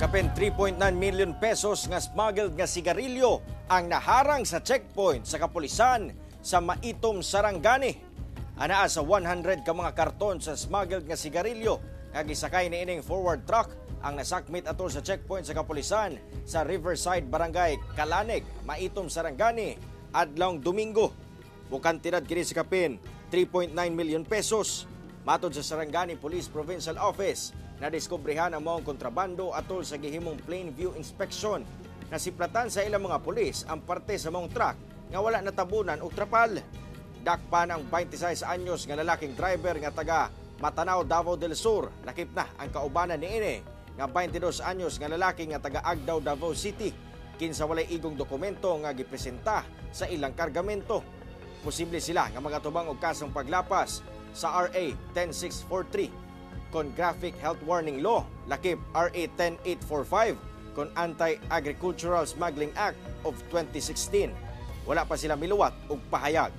kapin 3.9 million pesos nga smuggled nga sigarilyo ang naharang sa checkpoint sa kapulisan sa Maitom, Sarangani. Anaa sa 100 ka mga karton sa smuggled nga sigarilyo nga gisakay ni ining forward truck ang nasakmit atol sa checkpoint sa kapulisan sa Riverside Barangay, Kalanek, Maitom, Sarangani adlawng Domingo. Bukan tinad kini sa kapin 3.9 million pesos. Matod sa Sarangani Police Provincial Office, nadiskubrihan ang mga kontrabando atol sa gihimong plain view inspection. Nasiplatan sa ilang mga pulis ang parte sa mga truck nga wala natabunan og trapal. Dakpan ang 26 anyos nga lalaking driver nga taga Matanao, Davao del Sur. Lakip na ang kaubanan niini nga 22 anyos nga lalaki nga taga Agdao, Davao City. Kinsa walay igong dokumento nga gipresenta sa ilang kargamento. Posible sila nga magatubang og kasong paglapas sa RA 10643 kon Graphic Health Warning Law, lakip RA 10845 kon Anti-Agricultural Smuggling Act of 2016. Wala pa sila miluwat og pahayag.